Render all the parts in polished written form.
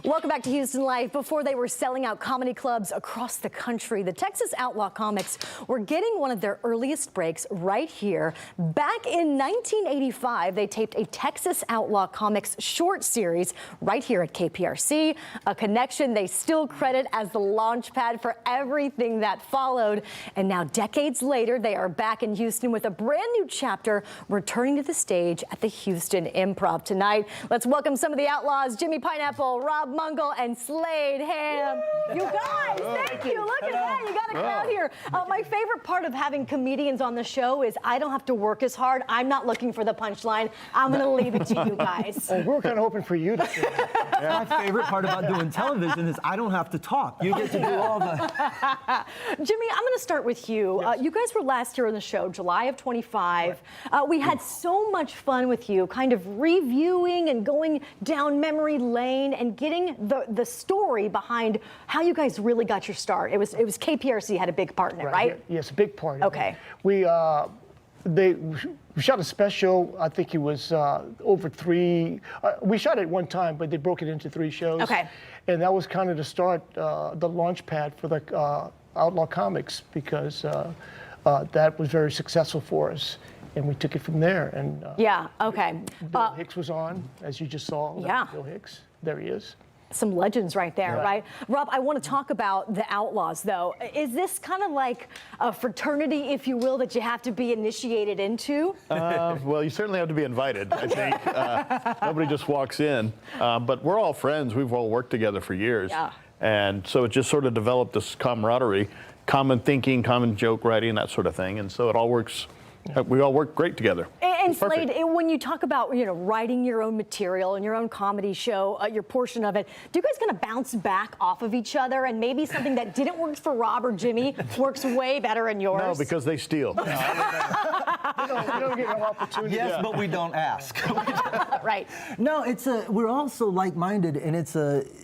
Welcome back to Houston Life. Before they were selling out comedy clubs across the country, the Texas Outlaw Comics were getting one of their earliest breaks right here. Back in 1985, they taped a Texas Outlaw Comics short series right here at KPRC, a connection they still credit as the launch pad for everything that followed. And now, decades later, they are back in Houston with a brand new chapter, returning to the stage at the Houston Improv tonight. Let's welcome some of the Outlaws: Jimmy Pineapple, Rob Mungle, and Slade Ham. You guys, thank you. Look at that. You got a crowd here. My favorite part of having comedians on the show is I don't have to work as hard. I'm not looking for the punchline. I'm going to leave it to you guys. Oh, we're kind of hoping for you to say that. Yeah. My favorite part about doing television is I don't have to talk. You get to do all the... Jimmy, I'm going to start with you. Yes. You guys were last year on the show, July of 25. Right. We had so much fun with you, kind of reviewing and going down memory lane and getting the story behind how you guys really got your start. It was KPRC had a big part in it, right? Yes, a big part. Okay. We shot a special. I think it was over three. We shot it one time, but they broke it into 3 shows. Okay. And that was kind of the start, the launch pad for the Outlaw Comics, because that was very successful for us. And we took it from there. And yeah, okay. Bill Hicks was on, as you just saw. Yeah. Bill Hicks. There he is. Some legends right there, yeah. right? Rob, I want to talk about the Outlaws, though. Is this kind of like a fraternity, if you will, that you have to be initiated into? Well, you certainly have to be invited, I think. Nobody just walks in. But we're all friends. We've all worked together for years. Yeah. And so it just sort of developed this camaraderie, common thinking, common joke writing, that sort of thing. And so it all works. We all work great together. And Slade, when you talk about, writing your own material and your own comedy show, your portion of it, do you guys kind of bounce back off of each other, and maybe something that didn't work for Rob or Jimmy works way better in yours? No, because they steal. We don't get no opportunity. Yes, but we don't ask. Right. No, we're all so like-minded, and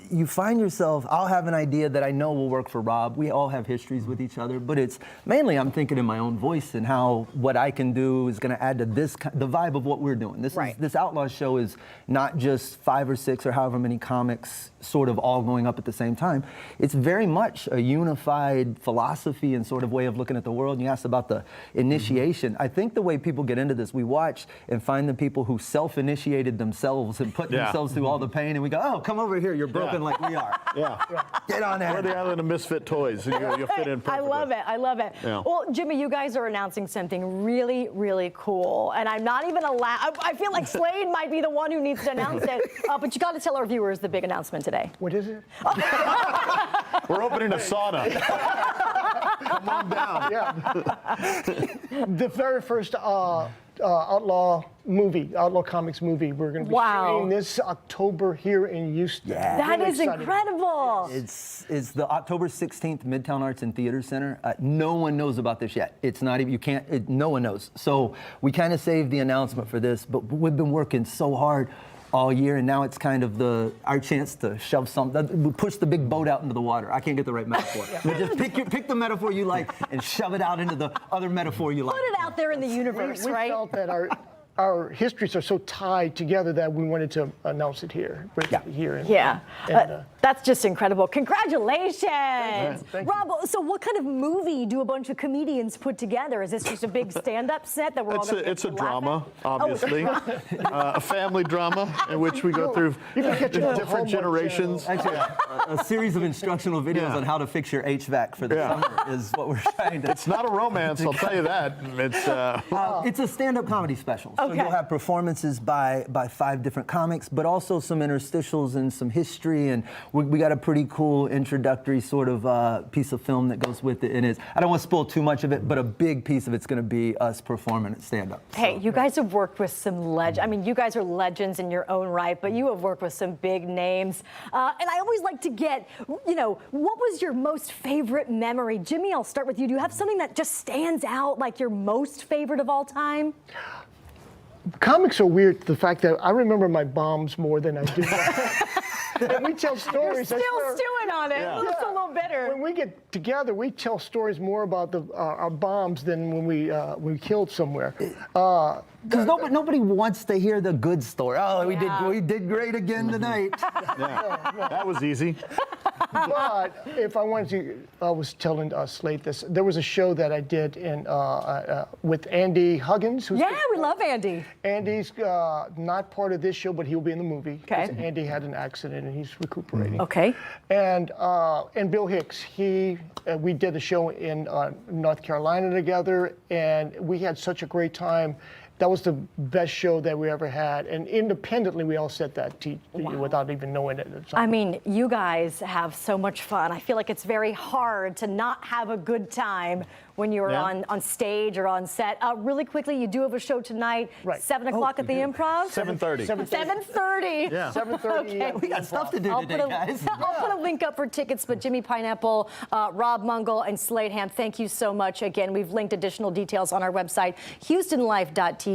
you find yourself, I'll have an idea that I know will work for Rob. We all have histories with each other, but it's mainly I'm thinking in my own voice and how what I can do is going to add to the vibe of what we're doing. This Outlaw show is not just 5 or 6 or however many comics sort of all going up at the same time. It's very much a unified philosophy and sort of way of looking at the world. And you asked about the initiation. Mm-hmm. I think the way people get into this, we watch and find the people who self-initiated themselves and put themselves through all the pain, and we go, oh, come over here, you're broken like we are. Yeah. Get on there. We're the island of misfit toys, and you'll fit in perfectly. I love it. I love it. Yeah. Well, Jimmy, you guys are announcing something really, really cool, and I'm not even allowed. I feel like Slade might be the one who needs to announce it, but you got to tell our viewers the big announcement today. What is it? We're opening a sauna. Come on down. Yeah. The very first Outlaw Comics movie, we're going to be showing this October here in Houston. Yeah. That is incredible. It's the October 16th Midtown Arts and Theater Center. No one knows about this yet. It's not even, no one knows. So we kind of saved the announcement for this, but we've been working so hard all year, and now it's kind of our chance to shove push the big boat out into the water. I can't get the right metaphor. But just pick the metaphor you like and shove it out into the other metaphor you like. Put it out there in the universe, right? We felt that our histories are so tied together that we wanted to announce it here. That's just incredible. Congratulations. Thank you. Rob, so what kind of movie do a bunch of comedians put together? Is this just a big stand-up set that we're all going to It's a drama, obviously. A family drama in which we go through different generations. Actually, a series of instructional videos on how to fix your HVAC for the summer is what we're trying to... It's not a romance, I'll tell you that. It's a stand-up comedy special. So you'll have performances by 5 different comics, but also some interstitials and some history, and we got a pretty cool introductory sort of piece of film that goes with it. And I don't want to spoil too much of it, but a big piece of it's going to be us performing at stand-up. Hey, you guys have worked with some legends. I mean, you guys are legends in your own right, but you have worked with some big names. And I always like to get, what was your most favorite memory? Jimmy, I'll start with you. Do you have something that just stands out, like your most favorite of all time? Comics are weird, the fact that I remember my bombs more than I do. And we tell You're stories. I still swear. stewing on it. Yeah. It's a little bitter. When we get together, we tell stories more about our bombs than when we killed somewhere. Because nobody wants to hear the good story. Oh, Yeah. we did great again tonight. Yeah. That was easy. But if I wanted to, I was telling Slate this. There was a show that I did with Andy Huggins. Who's Yeah, we love Andy. Andy's not part of this show, but he'll be in the movie. Okay. 'Cause Andy had an accident and he's recuperating. Okay. And Bill Hicks, we did a show in North Carolina together, and we had such a great time. That was the best show that we ever had. And independently, we all said that to you without even knowing it. I mean, you guys have so much fun. I feel like it's very hard to not have a good time when you're on stage or on set. Really quickly, you do have a show tonight, Right. 7 o'clock at the Improv? 7:30. 7:30. Yeah. 7:30. Okay. We got stuff to do today, guys. I'll put a link up for tickets, but Jimmy Pineapple, Rob Mungle, and Slade Ham, thank you so much. Again, we've linked additional details on our website, HoustonLife.tv.